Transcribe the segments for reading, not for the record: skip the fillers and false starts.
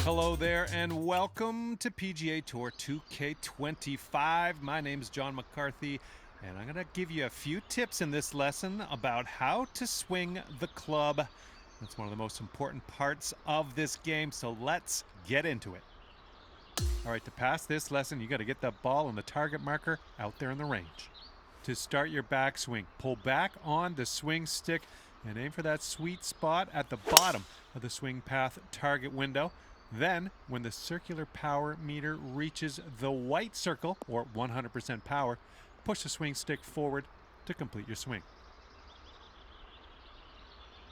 Hello there and welcome to PGA Tour 2K25. My name is John McCarthy and I'm going to give you a few tips in this lesson about how to swing the club. That's one of the most important parts of this game, so let's get into it. All right, to pass this lesson, you got to get the ball and the target marker out there in the range. To start your backswing, pull back on the swing stick and aim for that sweet spot at the bottom of the swing path target window. Then, when the circular power meter reaches the white circle, or 100% power, push the swing stick forward to complete your swing.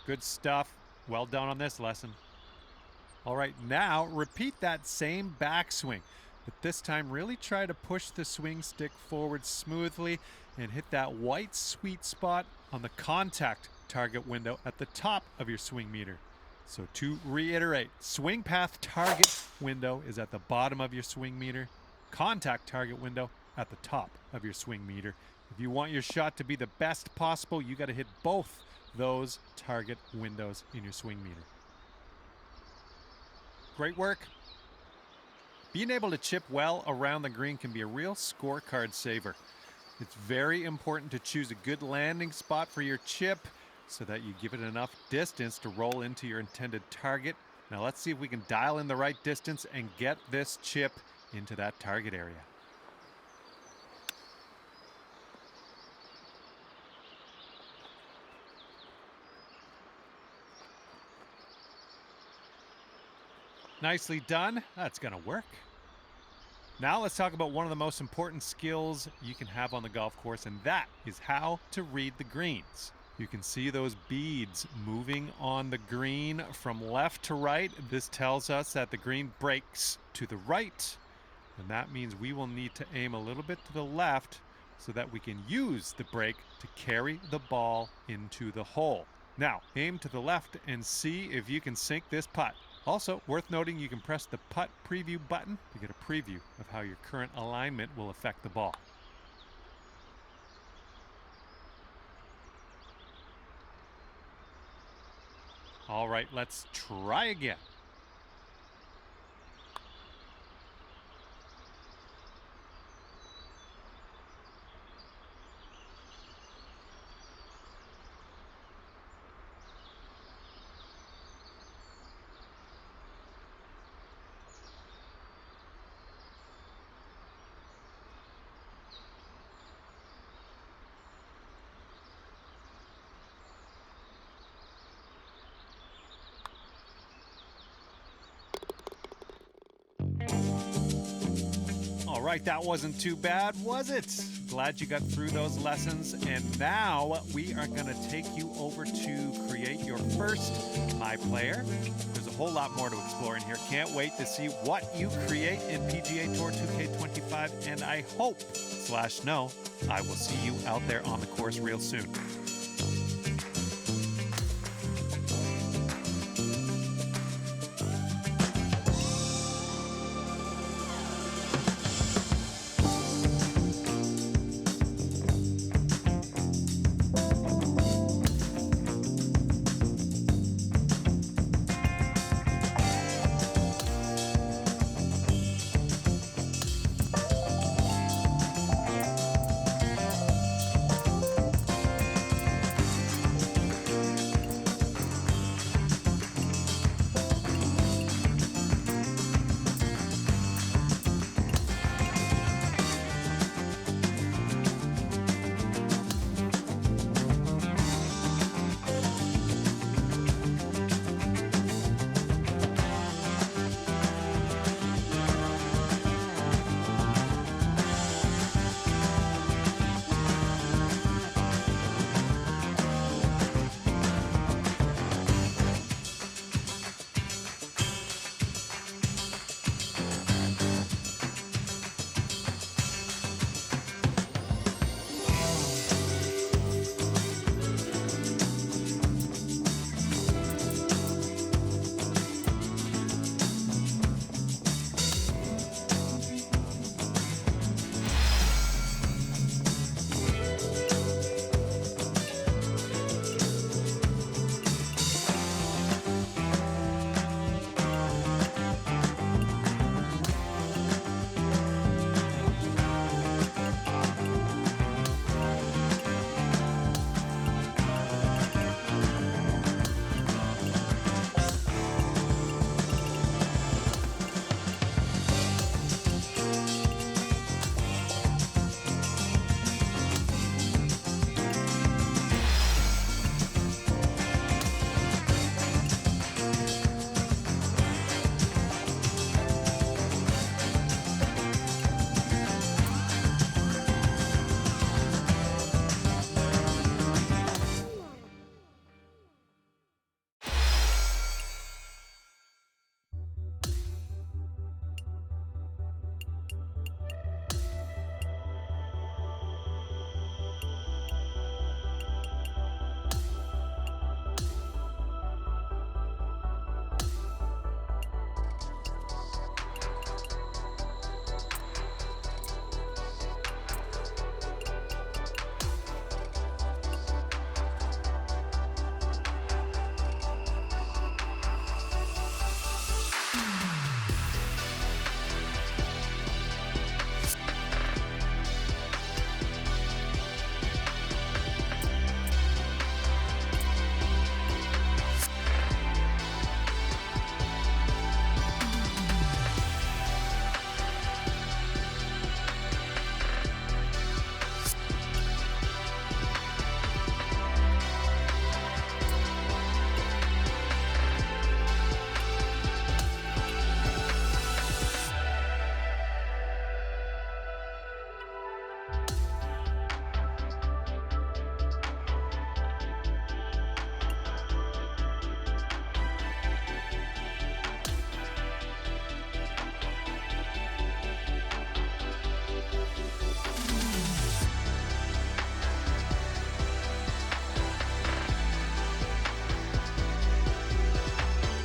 Good stuff. Well done on this lesson. All right, now repeat that same backswing, but this time really try to push the swing stick forward smoothly and hit that white sweet spot on the contact target window at the top of your swing meter. So to reiterate, swing path target window is at the bottom of your swing meter, contact target window at the top of your swing meter. If you want your shot to be the best possible, you got to hit both those target windows in your swing meter. Great work. Being able to chip well around the green can be a real scorecard saver. It's very important to choose a good landing spot for your chip so that you give it enough distance to roll into your intended target. Now let's see if we can dial in the right distance and get this chip into that target area. Nicely done. That's going to work. Now let's talk about one of the most important skills you can have on the golf course, and that is how to read the greens. You can see those beads moving on the green from left to right. This tells us that the green breaks to the right, and that means we will need to aim a little bit to the left so that we can use the break to carry the ball into the hole. Now, aim to the left and see if you can sink this putt. Also, worth noting, you can press the putt preview button to get a preview of how your current alignment will affect the ball. All right, let's try again. All right, that wasn't too bad, was it? Glad you got through those lessons. And now we are going to take you over to create your first My Player. There's a whole lot more to explore in here. Can't wait to see what you create in PGA Tour 2K25. And I hope/know I will see you out there on the course real soon.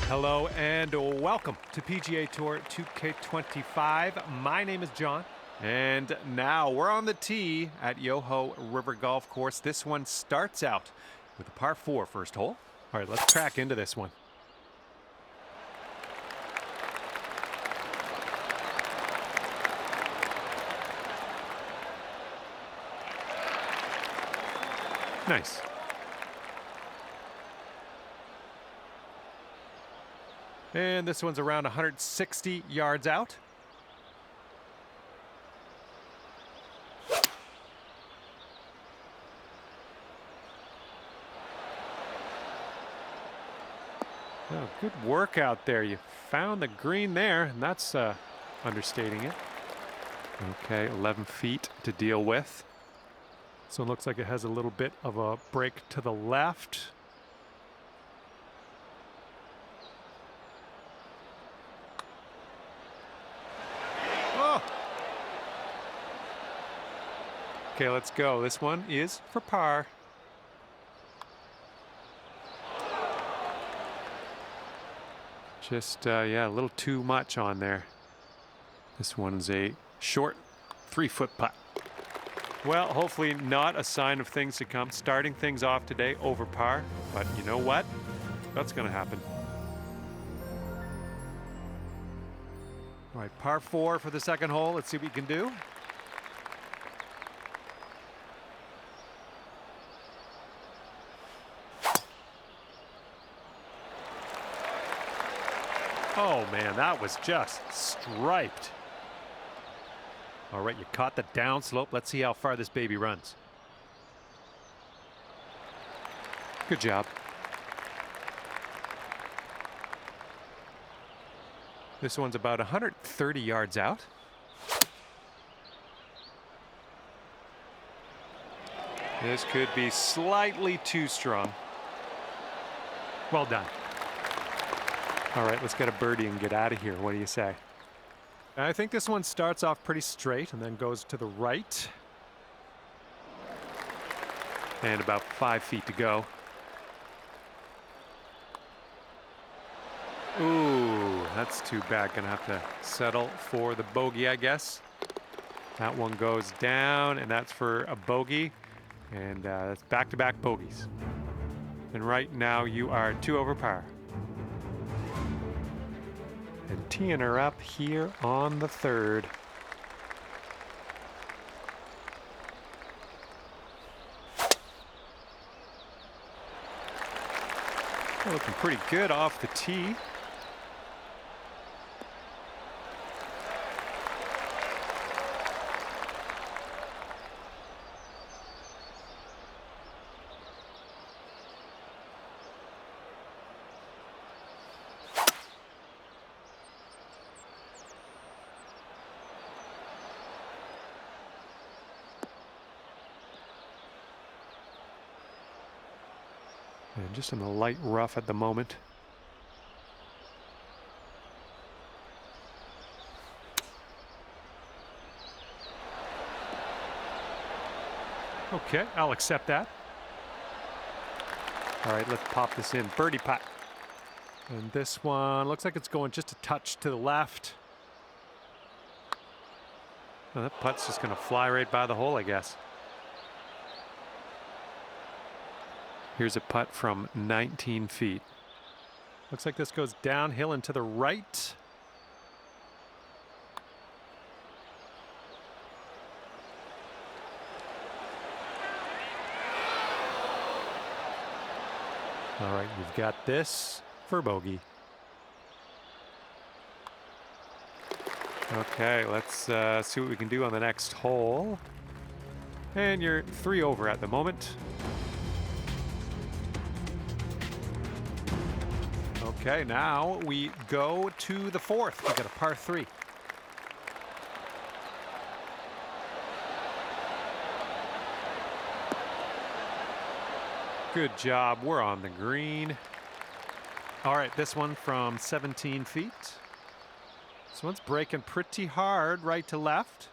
Hello and welcome to PGA Tour 2K25. My name is John, and now we're on the tee at Yoho River Golf Course. This one starts out with a par 4 first hole. All right, let's crack into this one. Nice. And this one's around 160 yards out. Oh, good work out there. You found the green there, and that's understating it. Okay, 11 feet to deal with. So it looks like it has a little bit of a break to the left. Oh! Okay, let's go. This one is for par. Just, yeah, a little too much on there. This one's a short 3-foot putt. Well, hopefully not a sign of things to come. Starting things off today over par, but you know what? That's going to happen. All right, par 4 for the second hole. Let's see what we can do. Oh man, that was just striped. All right, you caught the downslope. Let's see how far this baby runs. Good job. This one's about 130 yards out. This could be slightly too strong. Well done. All right, let's get a birdie and get out of here. What do you say? I think this one starts off pretty straight and then goes to the right. And about 5 feet to go. Ooh, that's too bad. Gonna have to settle for the bogey, I guess. That one goes down, and that's for a bogey. And that's back-to-back bogeys. And right now you are 2 over par. And teeing her up here on the 3rd. Looking pretty good off the tee. And just in the light rough at the moment. Okay, I'll accept that. All right, let's pop this in. Birdie putt. And this one looks like it's going just a touch to the left. Well, that putt's just going to fly right by the hole, I guess. Here's a putt from 19 feet. Looks like this goes downhill and to the right. All right, you've got this for bogey. Okay, let's see what we can do on the next hole. And you're 3 over at the moment. Okay, now we go to the 4th. We got a par 3. Good job. We're on the green. All right, this one from 17 feet. This one's breaking pretty hard right to left.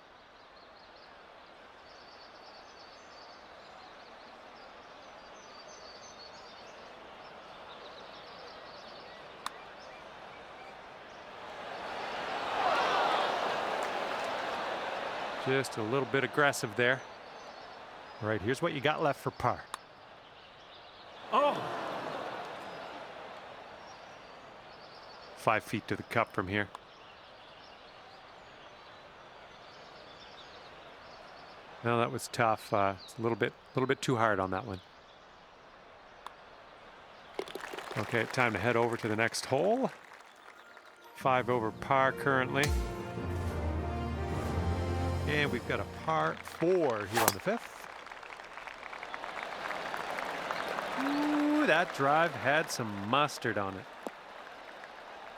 Just a little bit aggressive there. All right, here's what you got left for par. Oh! 5 feet to the cup from here. No, that was tough. It's a little bit too hard on that one. Okay, time to head over to the next hole. 5 over par currently. And we've got a par 4 here on the 5th. Ooh, that drive had some mustard on it.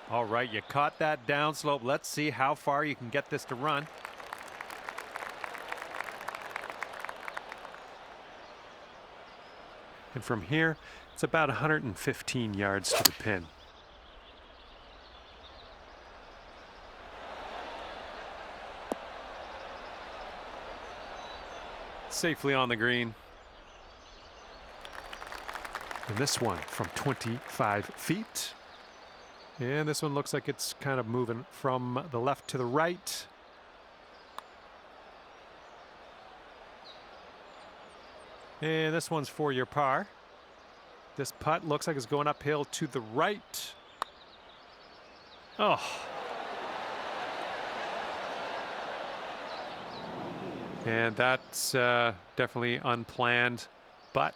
All right, you caught that downslope. Let's see how far you can get this to run. And from here, it's about 115 yards to the pin. Safely on the green. And this one from 25 feet. And this one looks like it's kind of moving from the left to the right. And this one's for your par. This putt looks like it's going uphill to the right. Oh. And that's definitely unplanned, but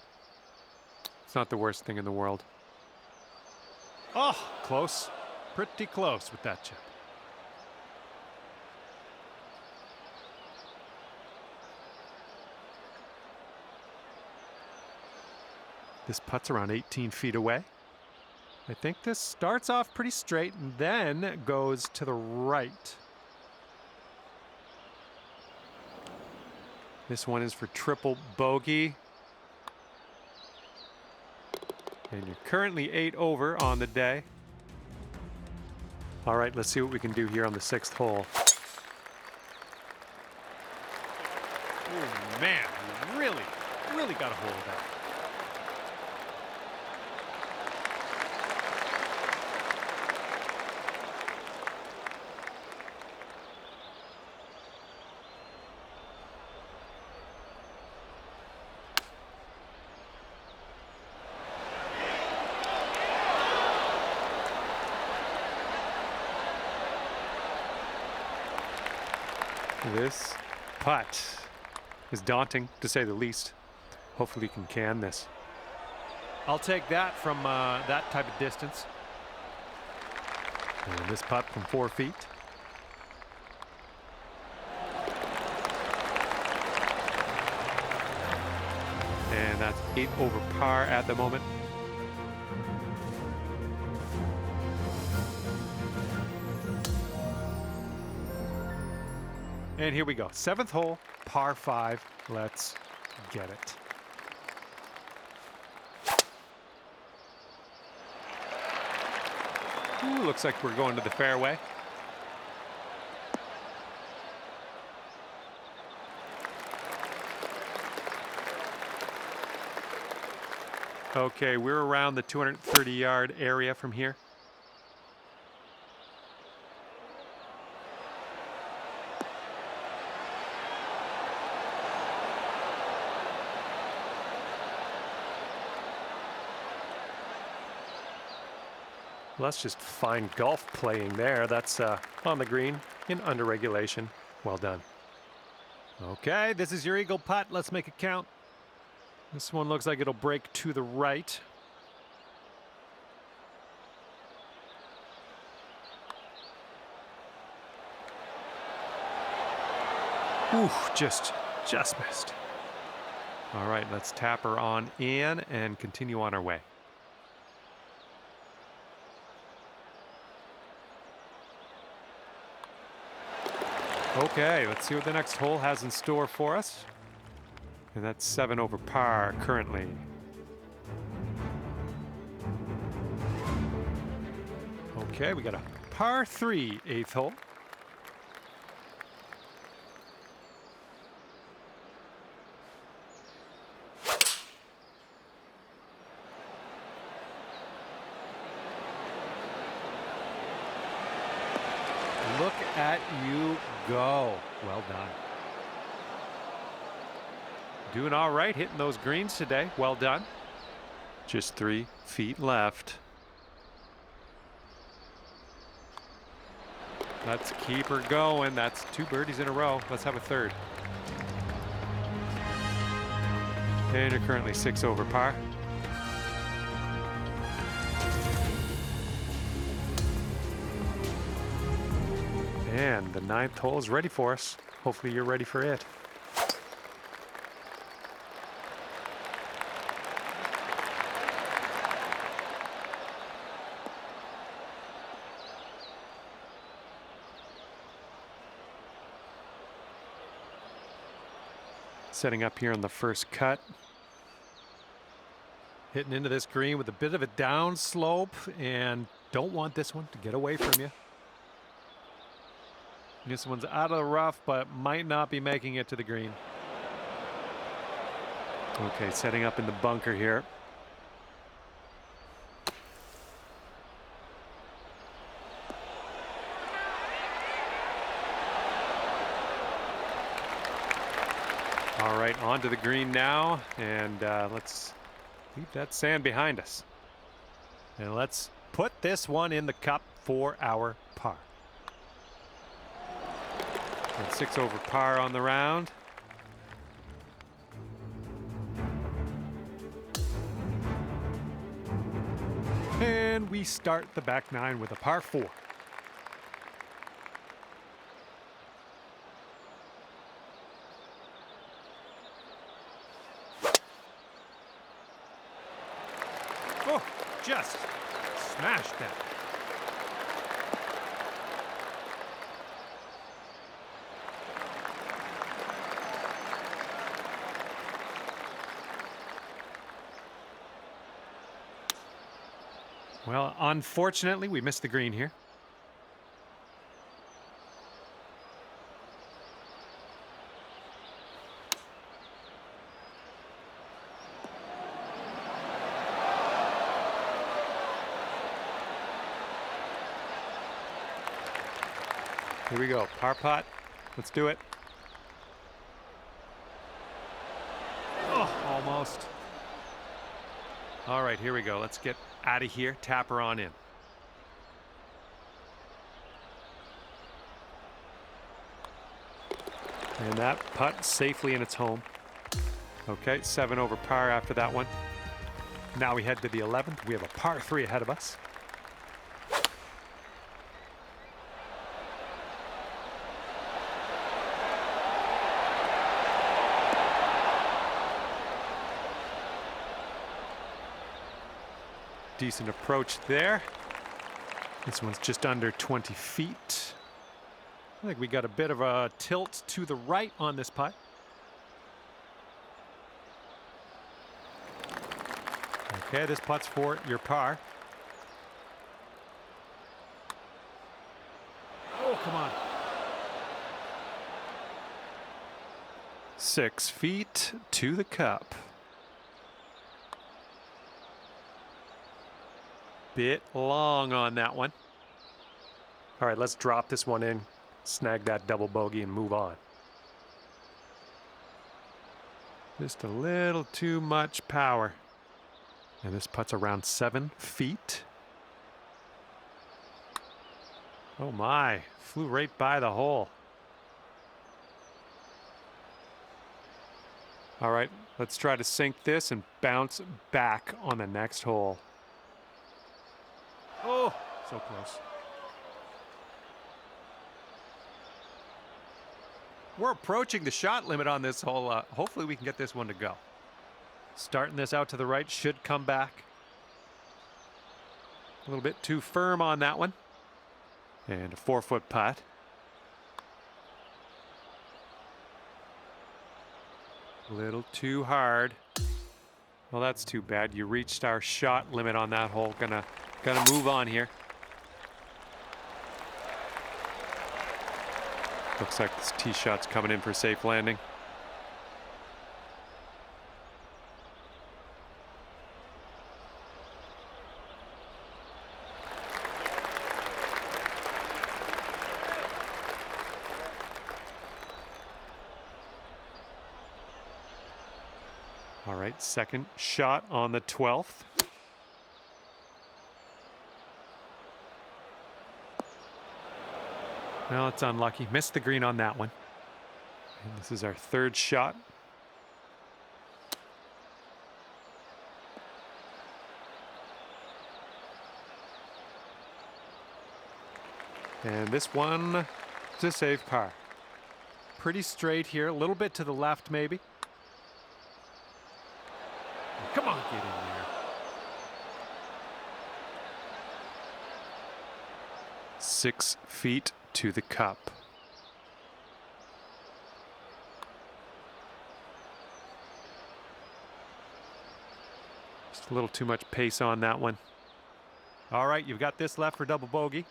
it's not the worst thing in the world. Oh, close. Pretty close with that chip. This putt's around 18 feet away. I think this starts off pretty straight and then goes to the right. This one is for triple bogey. And you're currently 8 over on the day. All right, let's see what we can do here on the 6th hole. Oh man, you really got a hold of that. This putt is daunting, to say the least. Hopefully you can this. I'll take that from that type of distance. And this putt from 4 feet. And that's 8 over par at the moment. And here we go. 7th hole, par 5. Let's get it. Ooh, looks like we're going to the fairway. Okay, we're around the 230-yard area from here. Well, that's just fine golf playing there. That's on the green in under regulation. Well done. Okay, this is your eagle putt. Let's make it count. This one looks like it'll break to the right. Ooh, just missed. All right, let's tap her on in and continue on our way. Okay, let's see what the next hole has in store for us. And that's 7 over par currently. Okay, we got a par 3 8th hole. Look at you go. Well done. Doing all right, hitting those greens today. Well done. Just 3 feet left. Let's keep her going. That's 2 birdies in a row. Let's have a third. And you're currently 6 over par. And the 9th hole is ready for us. Hopefully you're ready for it. Setting up here on the first cut. Hitting into this green with a bit of a down slope, and don't want this one to get away from you. This one's out of the rough, but might not be making it to the green. Okay, setting up in the bunker here. All right, onto the green now, and let's leave that sand behind us. And let's put this one in the cup for our par. And 6 over par on the round. And we start the back 9 with a par 4. Oh, just smashed that. Well, unfortunately, we missed the green here. Here we go, par putt. Let's do it. Oh, almost. All right, here we go. Let's get out of here, tap her on in. And that putt safely in its home. Okay, 7 over par after that one. Now we head to the 11th. We have a par 3 ahead of us. Decent approach there. This one's just under 20 feet. I think we got a bit of a tilt to the right on this putt. Okay, this putt's for your par. Oh, come on. 6 feet to the cup. Bit long on that one. All right, let's drop this one in, snag that double bogey, and move on. Just a little too much power. And this putt's around 7 feet. Oh my, flew right by the hole. All right, let's try to sink this and bounce back on the next hole. Oh, so close. We're approaching the shot limit on this hole. Hopefully we can get this one to go. Starting this out to the right should come back. A little bit too firm on that one. And a 4-foot putt. A little too hard. Well, that's too bad. You reached our shot limit on that hole. Gonna move on here. Looks like this tee shot's coming in for safe landing. Second shot on the 12th. Well, it's unlucky. Missed the green on that one. And this is our third shot. And this one is a safe par. Pretty straight here, a little bit to the left maybe. Come on, get in there. 6 feet to the cup. Just a little too much pace on that one. All right, you've got this left for double bogey.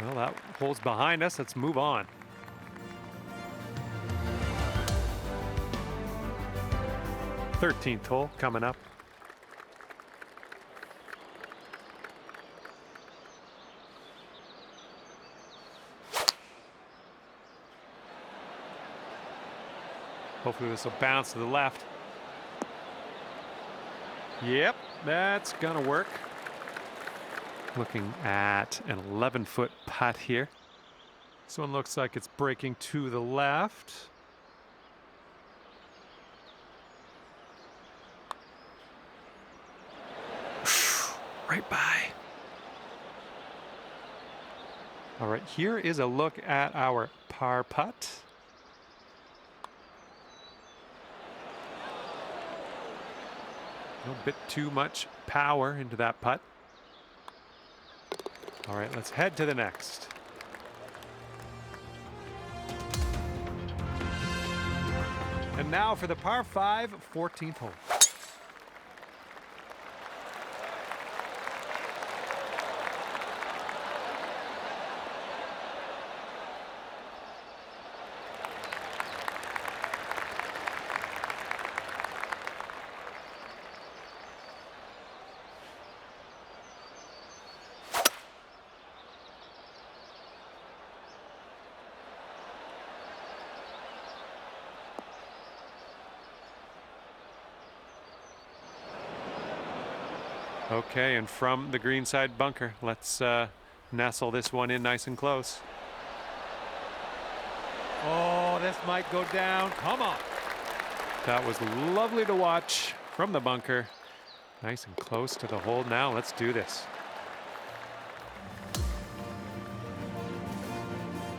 Well, that hole's behind us. Let's move on. Thirteenth hole coming up. Hopefully this will bounce to the left. Yep, that's gonna work. Looking at an 11-foot putt here. This one looks like it's breaking to the left. Right by. All right, here is a look at our par putt. A little bit too much power into that putt. All right, let's head to the next. And now for the par 5, 14th hole. Okay, and from the greenside bunker, let's nestle this one in nice and close. Oh, this might go down. Come on. That was lovely to watch from the bunker. Nice and close to the hole. Now let's do this.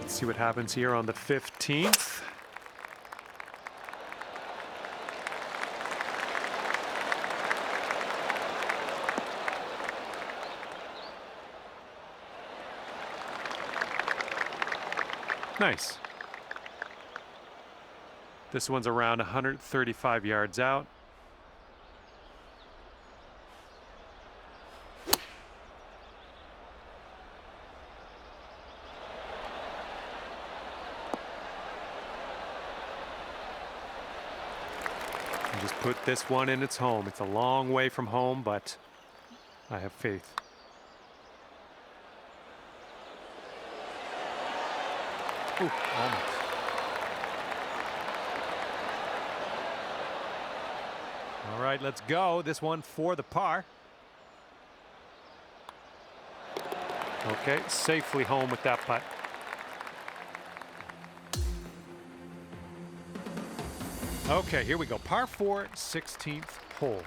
Let's see what happens here on the 15th. Nice. This one's around 135 yards out. And just put this one in its home. It's a long way from home, but I have faith. Ooh, almost. All right, let's go. This one for the par. Okay, safely home with that putt. Okay, here we go. Par 4, 16th hole.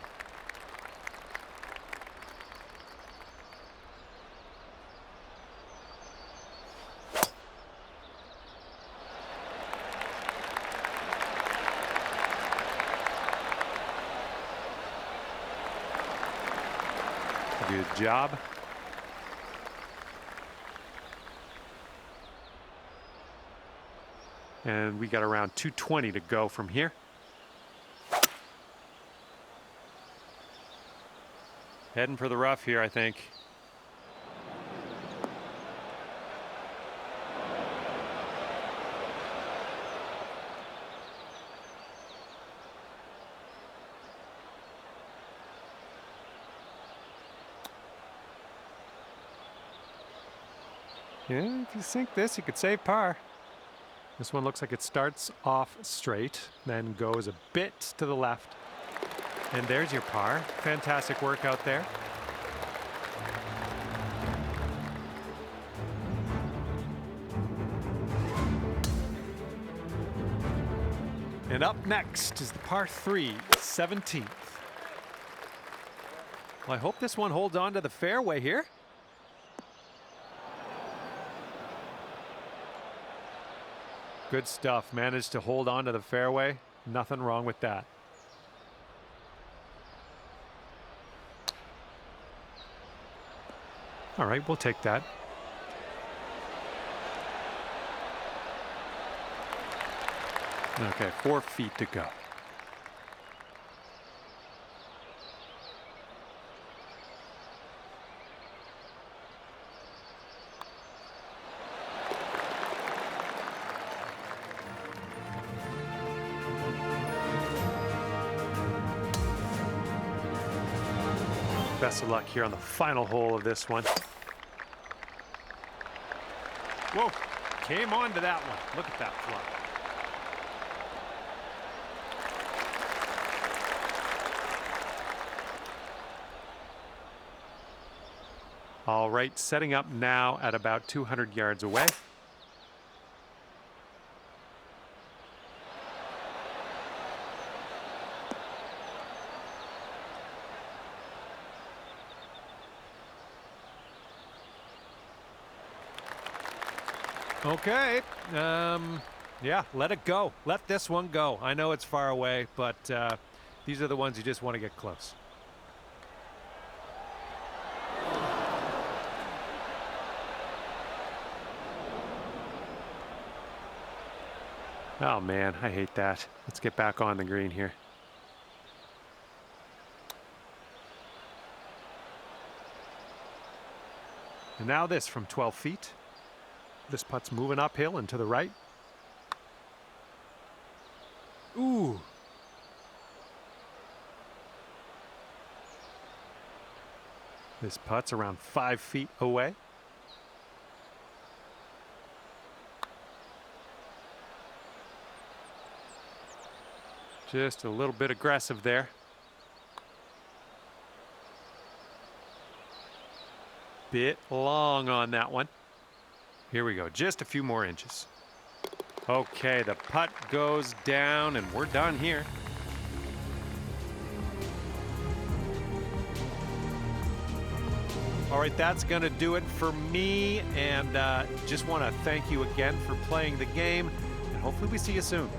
Good job. And we got around 220 to go from here. Heading for the rough here, I think. Yeah, if you sink this, you could save par. This one looks like it starts off straight, then goes a bit to the left. And there's your par. Fantastic work out there. And up next is the par 3, 17th. Well, I hope this one holds on to the fairway here. Good stuff. Managed to hold on to the fairway. Nothing wrong with that. All right, we'll take that. Okay, 4 feet to go. Best of luck here on the final hole of this one. Whoa, came on to that one. Look at that fly. All right, setting up now at about 200 yards away. Okay, yeah, let it go. Let this one go. I know it's far away, but these are the ones you just want to get close. Oh man, I hate that. Let's get back on the green here. And now this from 12 feet. This putt's moving uphill and to the right. Ooh. This putt's around 5 feet away. Just a little bit aggressive there. Bit long on that one. Here we go, just a few more inches. Okay, the putt goes down and we're done here. All right, that's gonna do it for me, and just wanna thank you again for playing the game, and hopefully we see you soon.